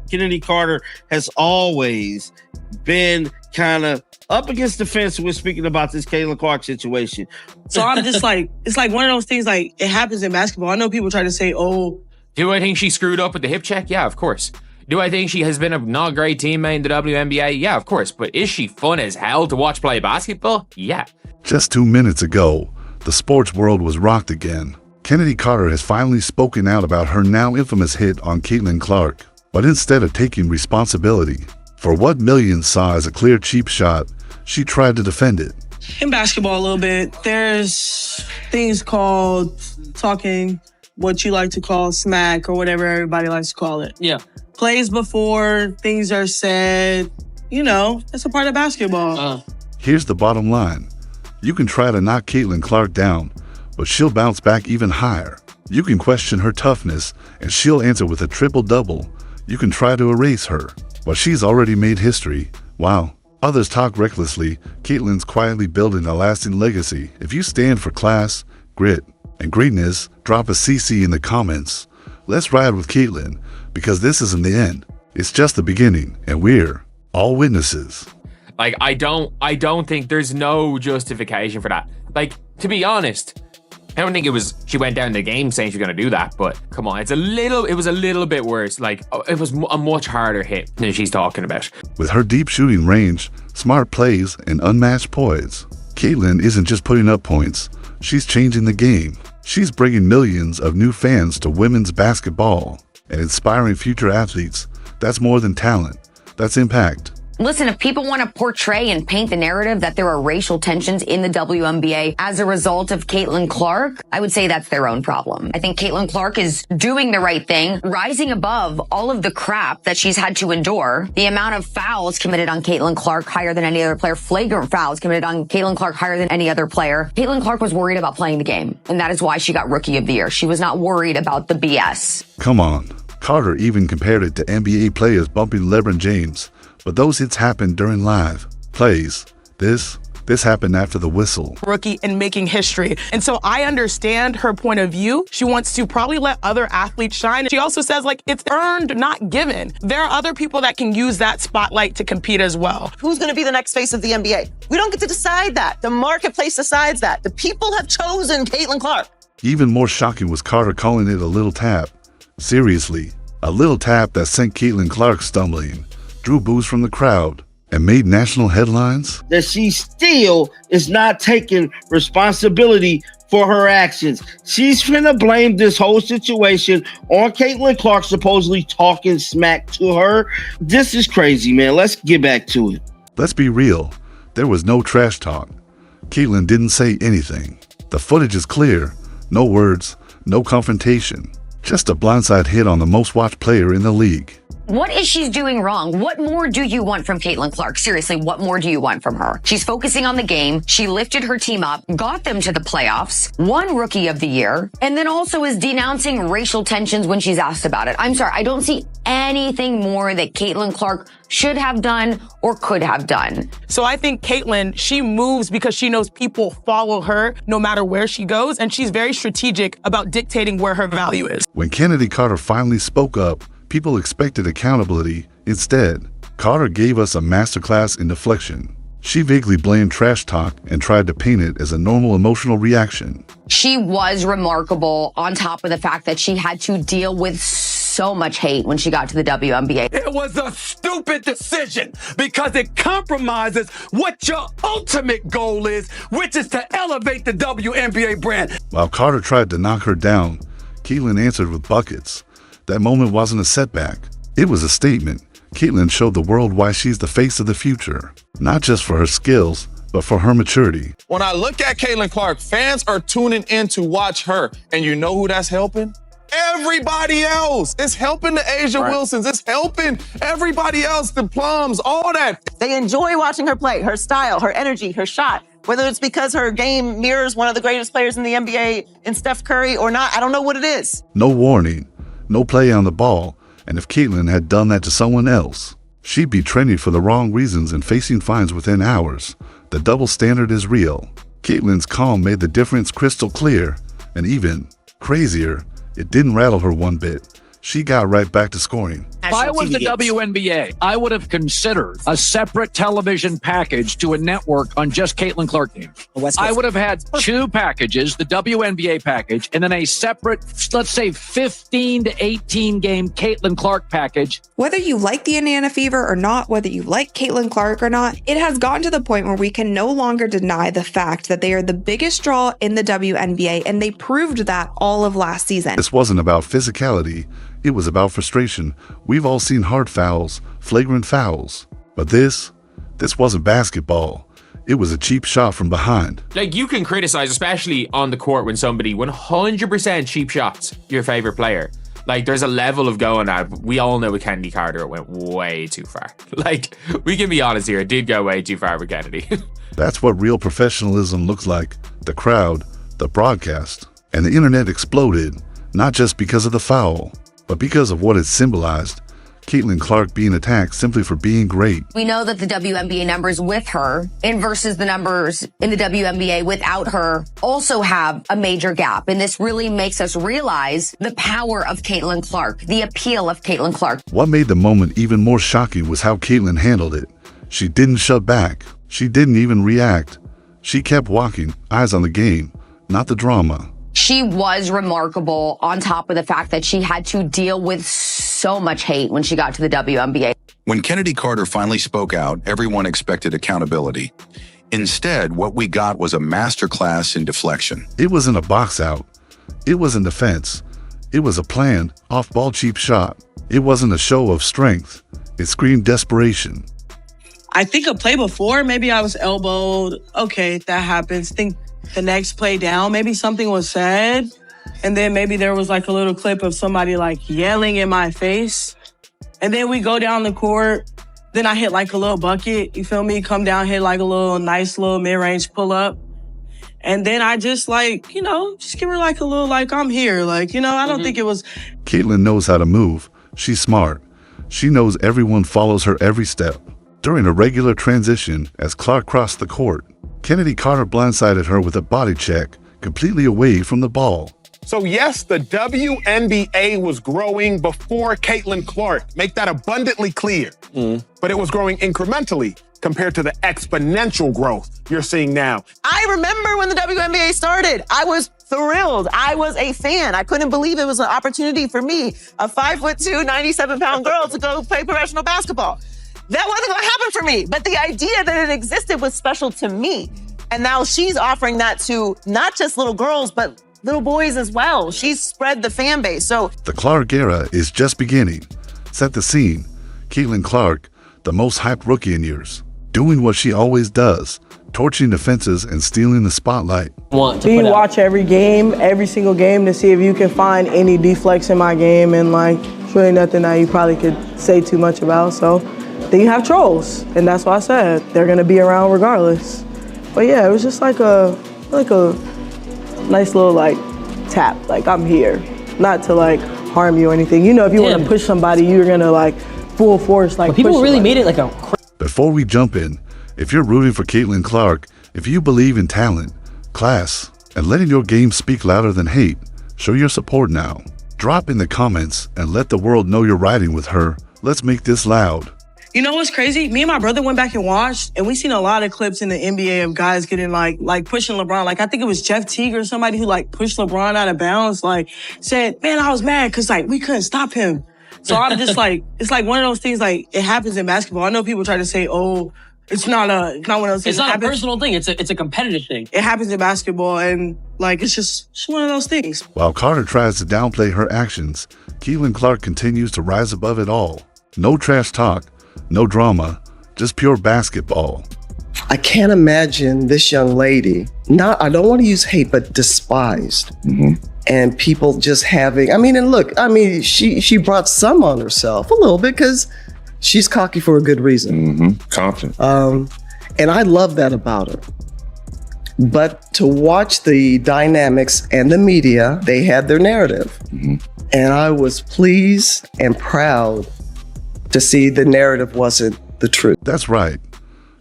Kennedy Carter has always been kind of up against the fence when speaking about this Caitlin Clark situation. So I'm just like, it's like one of those things, like, it happens in basketball. I know people try to say, oh. Do I think she screwed up with the hip check? Yeah, of course. Do I think she has been a not great teammate in the WNBA? Yeah, of course. But is she fun as hell to watch play basketball? Yeah. Just 2 minutes ago, the sports world was rocked again. Kennedy Carter has finally spoken out about her now infamous hit on Caitlin Clark. But instead of taking responsibility for what millions saw as a clear cheap shot, she tried to defend it. In basketball a little bit, there's things called talking, what you like to call smack or whatever everybody likes to call it. Yeah. Plays before things are said, you know, it's a part of basketball. Here's the bottom line. You can try to knock Caitlin Clark down, but she'll bounce back even higher. You can question her toughness, and she'll answer with a triple-double. You can try to erase her, but she's already made history. While others talk recklessly, Caitlin's quietly building a lasting legacy. If you stand for class, grit, and greatness, drop a CC in the comments. Let's ride with Caitlin, because this isn't the end. It's just the beginning, and we're all witnesses. Like, I don't think there's no justification for that. Like, to be honest, I don't think she went down the game saying she's going to do that, but come on, it was a little bit worse. Like, it was a much harder hit than she's talking about. With her deep shooting range, smart plays, and unmatched poise, Caitlin isn't just putting up points, she's changing the game. She's bringing millions of new fans to women's basketball and inspiring future athletes. That's more than talent, that's impact. Listen, if people want to portray and paint the narrative that there are racial tensions in the WNBA as a result of Caitlin Clark, I would say that's their own problem. I think Caitlin Clark is doing the right thing, rising above all of the crap that she's had to endure. The amount of fouls committed on Caitlin Clark higher than any other player, flagrant fouls committed on Caitlin Clark higher than any other player. Caitlin Clark was worried about playing the game, and that is why she got Rookie of the Year. She was not worried about the BS. Come on. Carter even compared it to NBA players bumping LeBron James. But those hits happened during live plays. This happened after the whistle. Rookie and making history. And so I understand her point of view. She wants to probably let other athletes shine. She also says, like, it's earned, not given. There are other people that can use that spotlight to compete as well. Who's going to be the next face of the NBA? We don't get to decide that. The marketplace decides that. The people have chosen Caitlin Clark. Even more shocking was Carter calling it a little tap. Seriously, a little tap that sent Caitlin Clark stumbling, drew boos from the crowd, and made national headlines? That she still is not taking responsibility for her actions. She's finna blame this whole situation on Caitlin Clark supposedly talking smack to her. This is crazy, man. Let's get back to it. Let's be real. There was no trash talk. Caitlin didn't say anything. The footage is clear. No words, no confrontation. Just a blindside hit on the most watched player in the league. What is she doing wrong? What more do you want from Caitlin Clark? Seriously, what more do you want from her? She's focusing on the game. She lifted her team up, got them to the playoffs, won Rookie of the Year, and then also is denouncing racial tensions when she's asked about it. I'm sorry, I don't see anything more that Caitlin Clark should have done or could have done. So I think Caitlin, she moves because she knows people follow her no matter where she goes, and she's very strategic about dictating where her value is. When Kennedy Carter finally spoke up, people expected accountability. Instead, Carter gave us a masterclass in deflection. She vaguely blamed trash talk and tried to paint it as a normal emotional reaction. She was remarkable on top of the fact that she had to deal with so much hate when she got to the WNBA. It was a stupid decision because it compromises what your ultimate goal is, which is to elevate the WNBA brand. While Carter tried to knock her down, Caitlin answered with buckets. That moment wasn't a setback. It was a statement. Caitlin showed the world why she's the face of the future, not just for her skills, but for her maturity. When I look at Caitlin Clark, fans are tuning in to watch her. And you know who that's helping? Everybody else. It's helping the Asia Wilsons. It's helping everybody else, the Plums, all that. They enjoy watching her play, her style, her energy, her shot. Whether it's because her game mirrors one of the greatest players in the NBA in Steph Curry or not, I don't know what it is. No warning, no play on the ball, and if Caitlin had done that to someone else, she'd be trending for the wrong reasons and facing fines within hours. The double standard is real. Caitlin's calm made the difference crystal clear, and even crazier, it didn't rattle her one bit. she got right back to scoring. If I was the WNBA, I would have considered a separate television package to a network on just Caitlin Clark games. I would have had two packages, the WNBA package, and then a separate, let's say, 15 to 18 game Caitlin Clark package. Whether you like the Indiana Fever or not, whether you like Caitlin Clark or not, it has gotten to the point where we can no longer deny the fact that they are the biggest draw in the WNBA, and they proved that all of last season. This wasn't about physicality. It was about frustration. We've all seen hard fouls, flagrant fouls. But this wasn't basketball. It was a cheap shot from behind. Like, you can criticize, especially on the court, when somebody 100% cheap shots your favorite player. Like, there's a level of going at. We all know with Kennedy Carter, it went way too far. Like, we can be honest here, it did go way too far with Kennedy. That's what real professionalism looks like. The crowd, the broadcast, and the internet exploded, not just because of the foul, but because of what it symbolized. Caitlin Clark being attacked simply for being great. We know that the WNBA numbers with her and versus the numbers in the WNBA without her also have a major gap. And this really makes us realize the power of Caitlin Clark, the appeal of Caitlin Clark. What made the moment even more shocking was how Caitlin handled it. She didn't shut back. She didn't even react. She kept walking, eyes on the game, not the drama. She was remarkable on top of the fact that she had to deal with so much hate when she got to the WNBA. When Kennedy Carter finally spoke out, everyone expected accountability. Instead, what we got was a masterclass in deflection. It wasn't a box out. It wasn't defense. It was a planned, off-ball cheap shot. It wasn't a show of strength. It screamed desperation. I think a play before, maybe I was elbowed. Okay, that happens. Think the next play down, maybe something was said. And then maybe there was like a little clip of somebody like yelling in my face. And then we go down the court. Then I hit like a little bucket. You feel me? Come down, hit like a little nice little mid-range pull up. And then I just like, just give her like a little like, I'm here. Like, I don't think it was. Caitlin knows how to move. She's smart. She knows everyone follows her every step. During a regular transition, as Clark crossed the court, Kennedy Carter blindsided her with a body check, completely away from the ball. So yes, the WNBA was growing before Caitlin Clark. Make that abundantly clear. But it was growing incrementally compared to the exponential growth you're seeing now. I remember when the WNBA started. I was thrilled. I was a fan. I couldn't believe it was an opportunity for me, a 5'2", 97-pound girl, to go play professional basketball. That wasn't going to happen for me. But the idea that it existed was special to me. And now she's offering that to not just little girls, but little boys as well. She's spread the fan base. So the Clark era is just beginning. Set the scene. Caitlin Clark, the most hyped rookie in years, doing what she always does, torching defenses and stealing the spotlight. Do you watch every game, every single game, to see if you can find any deflects in my game? And it's really nothing that you probably could say too much about. So then you have trolls, and that's why I said they're gonna be around regardless. But yeah, it was just like a nice little tap, I'm here, not to harm you or anything. If you want to push somebody, you're gonna full force but people push really somebody. made it Before we jump in, if you're rooting for Caitlin Clark, if you believe in talent, class, and letting your game speak louder than hate, show your support now. Drop in the comments and let the world know you're riding with her. Let's make this loud. You know what's crazy? Me and my brother went back and watched, and we seen a lot of clips in the NBA of guys getting like pushing LeBron. I think it was Jeff Teague or somebody who pushed LeBron out of bounds. Said, man, I was mad because we couldn't stop him. So I'm just it's one of those things it happens in basketball. I know people try to say, oh, it's not one of those things. It's not a personal thing. It's a competitive thing. It happens in basketball, and it's just one of those things. While Carter tries to downplay her actions, Caitlin Clark continues to rise above it all. No trash talk. No drama, just pure basketball. I can't imagine this young lady, I don't want to use hate, but despised. And people just having, she brought some on herself a little bit because she's cocky for a good reason. Confident. And I love that about her. But to watch the dynamics and the media, they had their narrative. And I was pleased and proud to see the narrative wasn't the truth. That's right.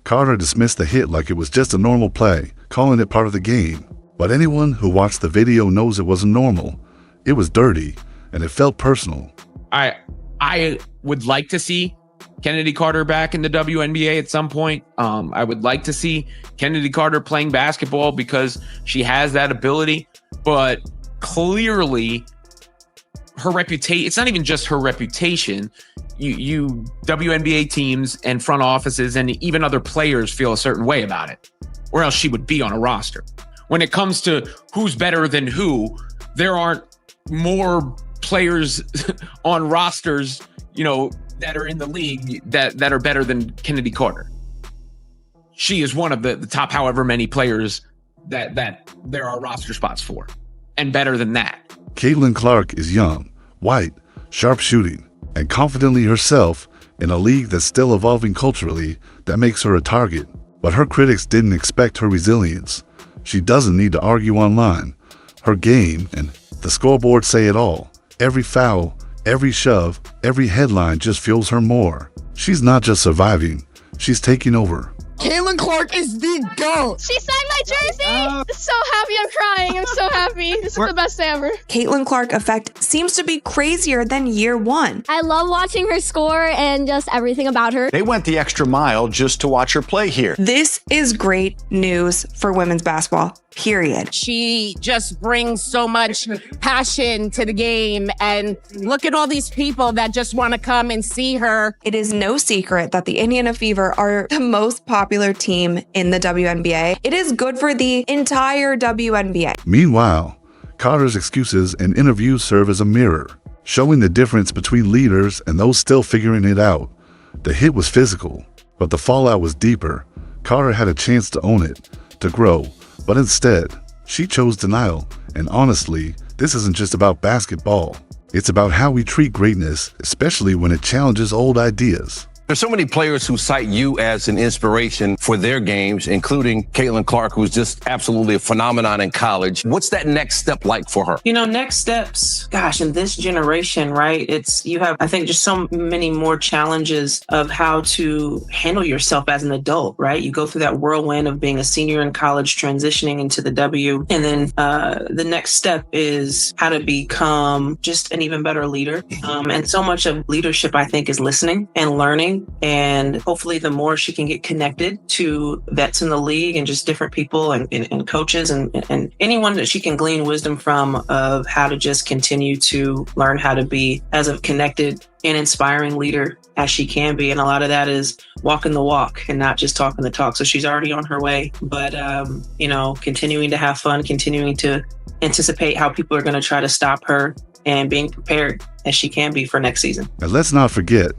Carter dismissed the hit like it was just a normal play, calling it part of the game. But anyone who watched the video knows it wasn't normal. It was dirty, and it felt personal. I would like to see Kennedy Carter back in the WNBA at some point. I would like to see Kennedy Carter playing basketball because she has that ability, but clearly her reputation, it's not even just her reputation. You WNBA teams and front offices and even other players feel a certain way about it, or else she would be on a roster. When it comes to who's better than who, there aren't more players on rosters, that are in the league that are better than Kennedy Carter. She is one of the top however many players that there are roster spots for, and better than that. Caitlin Clark is young, white, sharp shooting, and confidently herself in a league that's still evolving culturally that makes her a target. But her critics didn't expect her resilience. She doesn't need to argue online. Her game and the scoreboard say it all. Every foul, every shove, every headline just fuels her more. She's not just surviving, she's taking over. Caitlin Clark is the GOAT. She signed my jersey. So happy, I'm crying. I'm so happy. This is the best day ever. Caitlin Clark effect seems to be crazier than year one. I love watching her score and just everything about her. They went the extra mile just to watch her play here. This is great news for women's basketball. Period. She just brings so much passion to the game, and look at all these people that just want to come and see her. It is no secret that the Indiana Fever are the most popular team in the WNBA. It is good for the entire WNBA. Meanwhile, Carter's excuses and interviews serve as a mirror, showing the difference between leaders and those still figuring it out. The hit was physical, but the fallout was deeper. Carter had a chance to own it, to grow, but instead, she chose denial. And honestly, this isn't just about basketball. It's about how we treat greatness, especially when it challenges old ideas. There's so many players who cite you as an inspiration for their games, including Caitlin Clark, who's just absolutely a phenomenon in college. What's that next step like for her? Next steps, gosh, in this generation, right? You have, I think, just so many more challenges of how to handle yourself as an adult, right? You go through that whirlwind of being a senior in college, transitioning into the W. And then the next step is how to become just an even better leader. And so much of leadership, I think, is listening and learning. And hopefully the more she can get connected to vets in the league and just different people and coaches and anyone that she can glean wisdom from of how to just continue to learn how to be as a connected and inspiring leader as she can be. And a lot of that is walking the walk and not just talking the talk. So she's already on her way, but, continuing to have fun, continuing to anticipate how people are going to try to stop her and being prepared as she can be for next season. And let's not forget,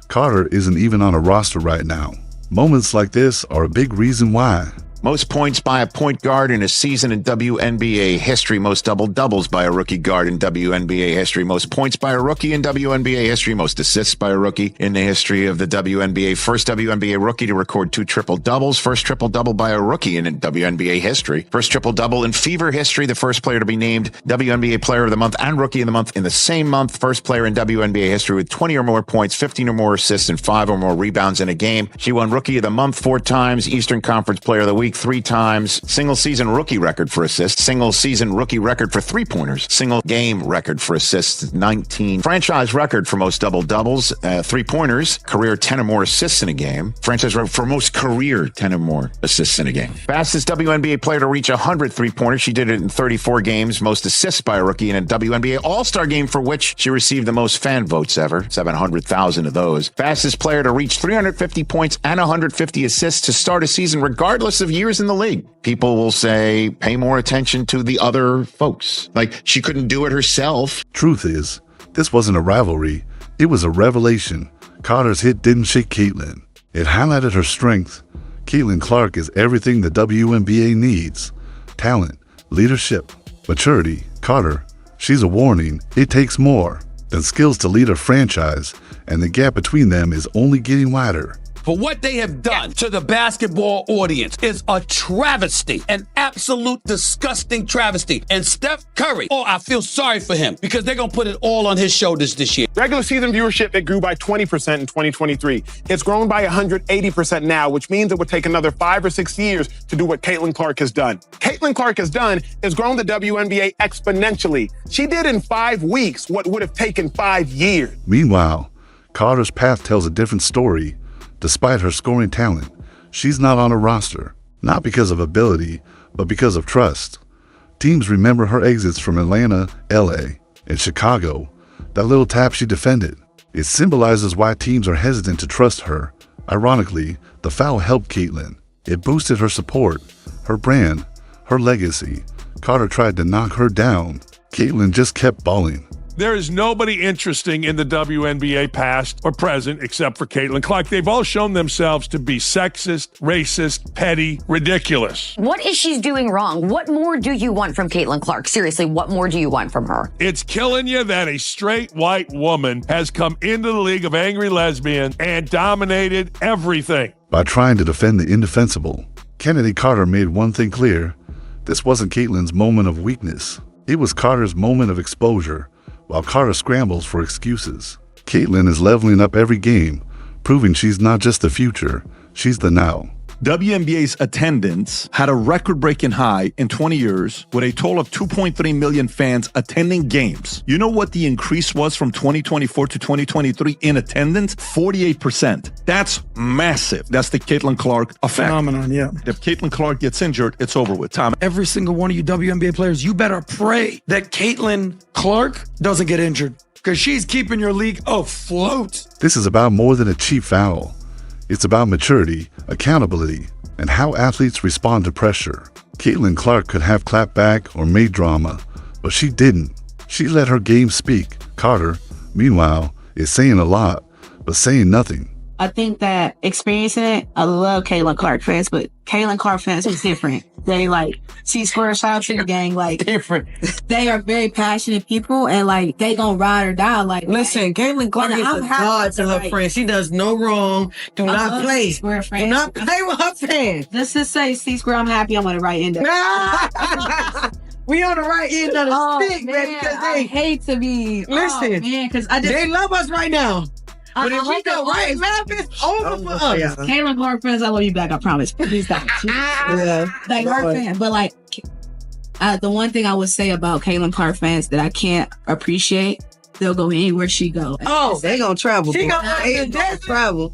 Carter isn't even on a roster right now. Moments like this are a big reason why. Most points by a point guard in a season in WNBA history. Most double-doubles by a rookie guard in WNBA history. Most points by a rookie in WNBA history. Most assists by a rookie in the history of the WNBA. First WNBA rookie to record 2 triple-doubles. First triple-double by a rookie in WNBA history. First triple-double in Fever history. The first player to be named WNBA Player of the Month and Rookie of the Month in the same month. First player in WNBA history with 20 or more points, 15 or more assists, and 5 or more rebounds in a game. She won Rookie of the Month 4 times. Eastern Conference Player of the Week 3 times, single season rookie record for assists, single season rookie record for 3-pointers, single game record for assists, 19. Franchise record for most double-doubles, 3-pointers, career 10 or more assists in a game. Franchise record for most career 10 or more assists in a game. Fastest WNBA player to reach 100 3-pointers. She did it in 34 games. Most assists by a rookie in a WNBA All-Star game for which she received the most fan votes ever, 700,000 of those. Fastest player to reach 350 points and 150 assists to start a season regardless of years in the league. People will say, pay more attention to the other folks. Like, she couldn't do it herself. Truth is, this wasn't a rivalry. It was a revelation. Carter's hit didn't shake Caitlin. It highlighted her strength. Caitlin Clark is everything the WNBA needs. Talent, leadership, maturity. Carter, she's a warning. It takes more than skills to lead a franchise, and the gap between them is only getting wider. But what they have done to the basketball audience is a travesty, an absolute disgusting travesty. And Steph Curry, I feel sorry for him because they're going to put it all on his shoulders this year. Regular season viewership, it grew by 20% in 2023. It's grown by 180% now, which means it would take another 5 or 6 years to do what Caitlin Clark has done. Caitlin Clark has done is grown the WNBA exponentially. She did in 5 weeks what would have taken 5 years. Meanwhile, Carter's path tells a different story. Despite her scoring talent, she's not on a roster, not because of ability, but because of trust. Teams remember her exits from Atlanta, LA, and Chicago. That little tap she defended. It symbolizes why teams are hesitant to trust her. Ironically, the foul helped Caitlin. It boosted her support, her brand, her legacy. Carter tried to knock her down. Caitlin just kept balling. There is nobody interesting in the WNBA past or present except for Caitlin Clark. They've all shown themselves to be sexist, racist, petty, ridiculous. What is she doing wrong? What more do you want from Caitlin Clark? Seriously, what more do you want from her? It's killing you that a straight white woman has come into the League of Angry Lesbians and dominated everything. By trying to defend the indefensible, Kennedy Carter made one thing clear. This wasn't Caitlin's moment of weakness. It was Carter's moment of exposure. While Carter scrambles for excuses, Caitlin is leveling up every game, proving she's not just the future, she's the now. WNBA's attendance had a record-breaking high in 20 years with a total of 2.3 million fans attending games. You know what the increase was from 2024 to 2023 in attendance? 48%. That's massive. That's the Caitlin Clark effect. Phenomenon, yeah. If Caitlin Clark gets injured, it's over with. Tom. Every single one of you WNBA players, you better pray that Caitlin Clark doesn't get injured because she's keeping your league afloat. This is about more than a cheap foul. It's about maturity, accountability, and how athletes respond to pressure. Caitlin Clark could have clapped back or made drama, but she didn't. She let her game speak. Carter, meanwhile, is saying a lot, but saying nothing. I think that experiencing it, I love Caitlin Clark fans, but Caitlin Clark fans is different. They see square shots in the gang, different. They are very passionate people and they gonna ride or die. Listen, Caitlin Clark is a god to her friends. She does no wrong. Do not play. Do not play with her fans. Let's just say C-Square, I'm happy I'm on the right end of it. We on the right end of the stick, man, because they hate to be. Listen, because they love us right now. But if we go right left, it's over for us. Yeah. Caitlin Clark fans, I love you back, I promise. Please stop. Yeah. Her fan. But the one thing I would say about Caitlin Clark fans that I can't appreciate, they'll go anywhere she go. Oh, they gonna travel. She gonna travel.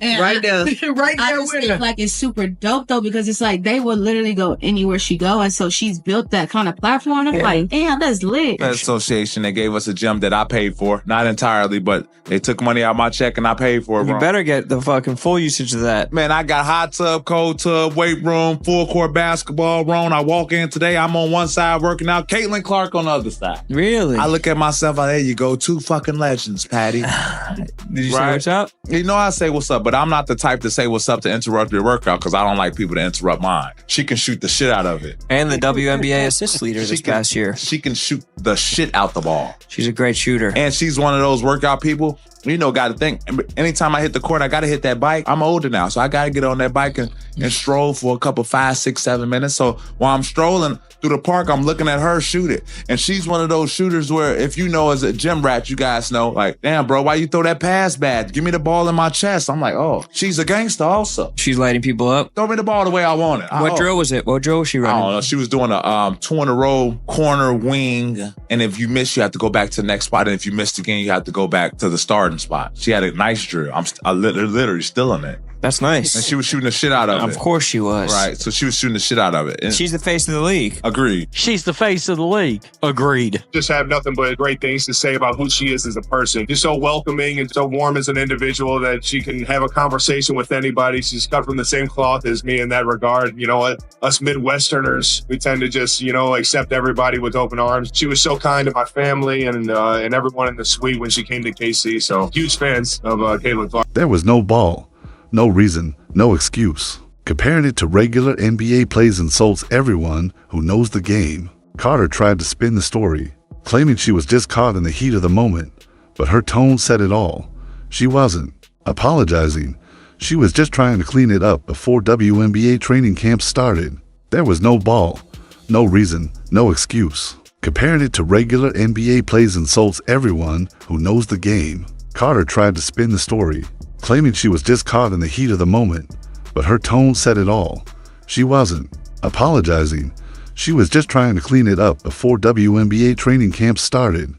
And right there. Right I there just with think her. it's super dope though, because it's they will literally go anywhere she go. And so she's built that kind of platform. I'm damn, that's lit. That association, they gave us a gym that I paid for. Not entirely, but they took money out of my check and I paid for it. You better get the fucking full usage of that. Man, I got hot tub, cold tub, weight room, full court basketball room. I walk in today, I'm on one side working out, Caitlin Clark on the other side. Really? I look at myself, there you go, 2 fucking legends, Patty. Did you say what's up? You know I say what's up, but I'm not the type to say what's up to interrupt your workout because I don't like people to interrupt mine. She can shoot the shit out of it. And the WNBA assist leader this past year. She can shoot the shit out the ball. She's a great shooter. And she's one of those workout people, got to think, anytime I hit the court, I got to hit that bike. I'm older now, so I got to get on that bike and stroll for a couple 5, 6, 7 minutes. So while I'm strolling through the park, I'm looking at her shoot it. And she's one of those shooters where if you know as a gym rat, you guys know, damn, bro, why you throw that pass bad? Give me the ball in my chest. I'm like, oh, she's a gangster also. She's lighting people up. Throw me the ball the way I want it. What drill was it? What drill was she running? I don't know. She was doing a 2 in a row corner wing. And if you miss, you have to go back to the next spot. And if you missed again, you have to go back to the starting spot. She had a nice drill. I'm literally still in it. That's nice. And she was shooting the shit out of it. Of course she was. Right. So she was shooting the shit out of it. And she's the face of the league. Agreed. She's the face of the league. Agreed. Just have nothing but great things to say about who she is as a person. She's so welcoming and so warm as an individual that she can have a conversation with anybody. She's cut from the same cloth as me in that regard. You know what? Us Midwesterners, we tend to just, accept everybody with open arms. She was so kind to my family and everyone in the suite when she came to KC. So huge fans of Caitlin Clark. There was no ball, no reason, no excuse. Comparing it to regular NBA plays insults everyone who knows the game. Carter tried to spin the story, claiming she was just caught in the heat of the moment, but her tone said it all. She wasn't apologizing. She was just trying to clean it up before WNBA training camp started. There was no ball, no reason, no excuse. Comparing it to regular NBA plays insults everyone who knows the game. Carter tried to spin the story, claiming she was just caught in the heat of the moment, but her tone said it all. She wasn't apologizing. She was just trying to clean it up before WNBA training camp started.